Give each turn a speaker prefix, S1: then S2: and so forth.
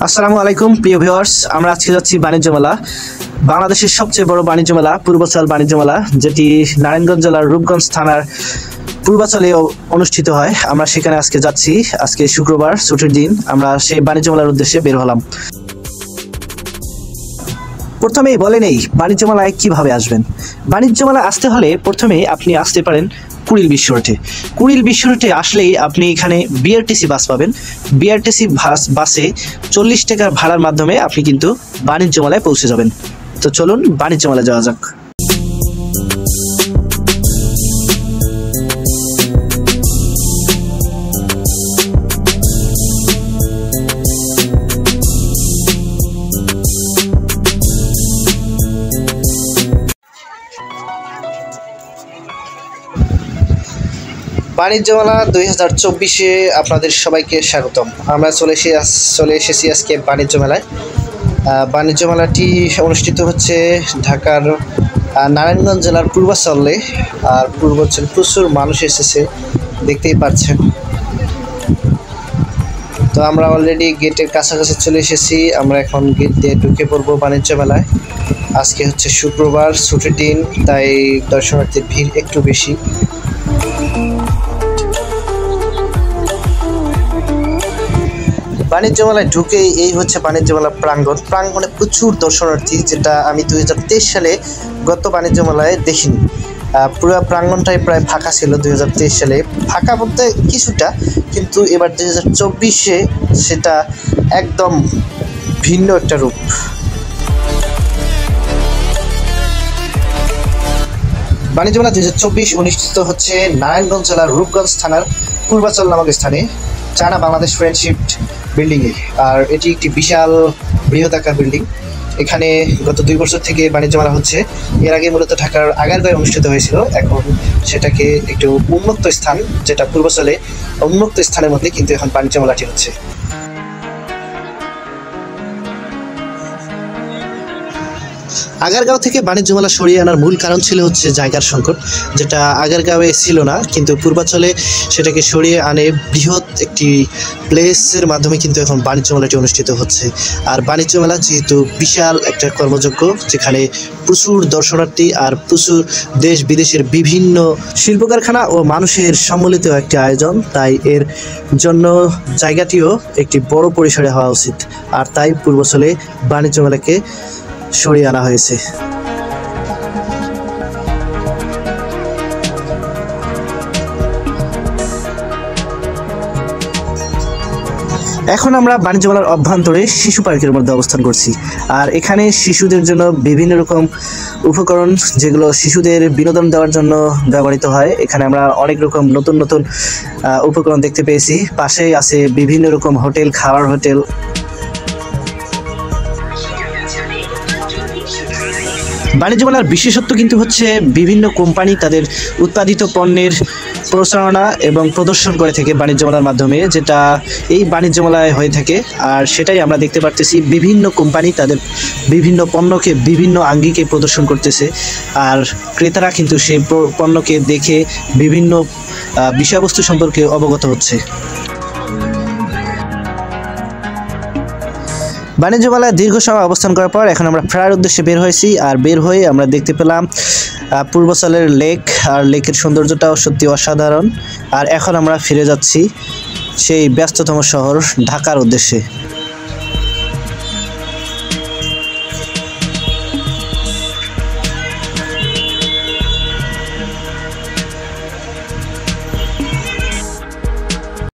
S1: আসসালামু আলাইকুম প্রিয় ভিউয়ার্স, আমরা আজকে যাচ্ছি বাণিজ্য মেলা। বাংলাদেশের সবচেয়ে বড় বাণিজ্য মেলা পূর্বাচল বাণিজ্য মেলা, যেটি নারায়ণগঞ্জ জেলার রূপগঞ্জ থানার পূর্বাচলে অনুষ্ঠিত হয়। আমরা সেখানে আজকে যাচ্ছি। আজকে শুক্রবার, ছুটির দিন। আমরা সেই বাণিজ্য মেলার উদ্দেশ্যে বের হলাম। প্রথমেই বলে নেই বাণিজ্য মেলায় কিভাবে আসবেন। বাণিজ্য মেলা আসতে হলে প্রথমে আপনি আসতে পারেন কুড়িল বিশ্ব রোডে। কুড়িল বিশ্ব রোডে আসলেই আপনি এখানে বিআরটিসি বাস পাবেন। বিআরটিসি বাসে 40 টাকা ভাড়ার মাধ্যমে আপনি কিন্তু বাণিজ্য মেলায় পৌঁছে যাবেন। তো চলুন বাণিজ্য মেলায় যাওয়া যাক। বাণিজ্য মেলা 2024-এ আপনাদের সবাইকে স্বাগতম। আমরা চলে এসেছি আজকে বাণিজ্য মেলায়। বাণিজ্য মেলাটি অনুষ্ঠিত হচ্ছে ঢাকার নারায়ণগঞ্জ জেলার পূর্বাচলে। আর পূর্বাচলে প্রচুর মানুষ এসেছে, দেখতেই পাচ্ছেন। তো আমরা অলরেডি গেটের কাছাকাছি চলে এসেছি। আমরা এখন গেট দিয়ে ঢুকে পড়বো বাণিজ্য মেলায়। আজকে হচ্ছে শুক্রবার, ছুটির দিন, তাই দর্শনার্থীর ভিড় একটু বেশি। বাণিজ্য মেলায় ঢুকে এই হচ্ছে বাণিজ্য মেলা প্রাঙ্গণে প্রচুর দর্শনার্থী, যেটা আমি 2023 সালে গত বাণিজ্য মেলায় দেখিনি। পুরো প্রাঙ্গণটাই প্রায় ফাঁকা ছিল 2023 সালে। ফাঁকা বলতে কিছুটা, কিন্তু এবার 2024-এ সেটা একদম ভিন্ন একটা রূপ। বাণিজ্য মেলা 2024 অনুষ্ঠিত হচ্ছে নারায়ণগঞ্জ জেলার রূপগঞ্জ থানার পূর্বাচল নামক স্থানে, চায়না বাংলাদেশ ফ্রেন্ডশিপ বিল্ডিংয়ে। আর এটি একটি বিশাল বৃহদাকার বিল্ডিং। এখানে গত 2 বছর থেকে বাণিজ্য মেলা হচ্ছে। এর আগে মূলত ঢাকার আগারগাঁয়ে অনুষ্ঠিত হয়েছিল। এখন সেটাকে একটু উন্মুক্ত স্থান, যেটা পূর্বাচলে উন্মুক্ত স্থানের মধ্যে কিন্তু এখন বাণিজ্য মেলাটি হচ্ছে। আগারগাঁও থেকে বাণিজ্য মেলা সরিয়ে আনার মূল কারণ ছিল হচ্ছে জায়গার সংকট, যেটা আগারগাঁওয়ে ছিল না, কিন্তু পূর্বাচলে সেটাকে সরিয়ে আনে বৃহৎ একটি প্লেসের মাধ্যমে কিন্তু এখন বাণিজ্য মেলাটি অনুষ্ঠিত হচ্ছে। আর বাণিজ্য মেলা যেহেতু বিশাল একটা কর্মযজ্ঞ, যেখানে প্রচুর দর্শনার্থী আর প্রচুর দেশ বিদেশের বিভিন্ন শিল্প কারখানা ও মানুষের সম্মিলিত একটি আয়োজন, তাই এর জন্য জায়গাটিও একটি বড় পরিসরে হওয়া উচিত। আর তাই পূর্বাচলে বাণিজ্য মেলাকে সরিয়ে আনা হয়েছে। এখন আমরা বাণিজ্য মেলার অভ্যন্তরে শিশু পার্কের মধ্যে অবস্থান করছি। আর এখানে শিশুদের জন্য বিভিন্ন রকম উপকরণ, যেগুলো শিশুদের বিনোদন দেওয়ার জন্য ব্যবহৃত হয়, এখানে আমরা অনেক রকম নতুন নতুন উপকরণ দেখতে পেয়েছি। পাশেই আছে বিভিন্ন রকম হোটেল, খাওয়ার হোটেল। বাণিজ্য মেলার বিশেষত্ব কিন্তু হচ্ছে বিভিন্ন কোম্পানি তাদের উৎপাদিত পণ্যের প্রচারণা এবং প্রদর্শন করে থাকে বাণিজ্য মেলার মাধ্যমে, যেটা এই বাণিজ্য মেলায় হয়ে থাকে। আর সেটাই আমরা দেখতে পারতেছি, বিভিন্ন কোম্পানি তাদের বিভিন্ন পণ্যকে বিভিন্ন আঙ্গিকে প্রদর্শন করতেছে। আর ক্রেতারা কিন্তু সেই পণ্যকে দেখে বিভিন্ন বিষয়বস্তু সম্পর্কে অবগত হচ্ছে। বাণিজ্য মেলায় দীর্ঘ সময় অবস্থান করার পর এখন আমরা ফেরার উদ্দেশ্যে বের হয়েছি। আর বের হয়ে আমরা দেখতে পেলাম পূর্বাচলের লেক, আর লেকের সৌন্দর্যটাও সত্যি অসাধারণ। আর এখন আমরা ফিরে যাচ্ছি সেই ব্যস্ততম শহর ঢাকার উদ্দেশ্যে।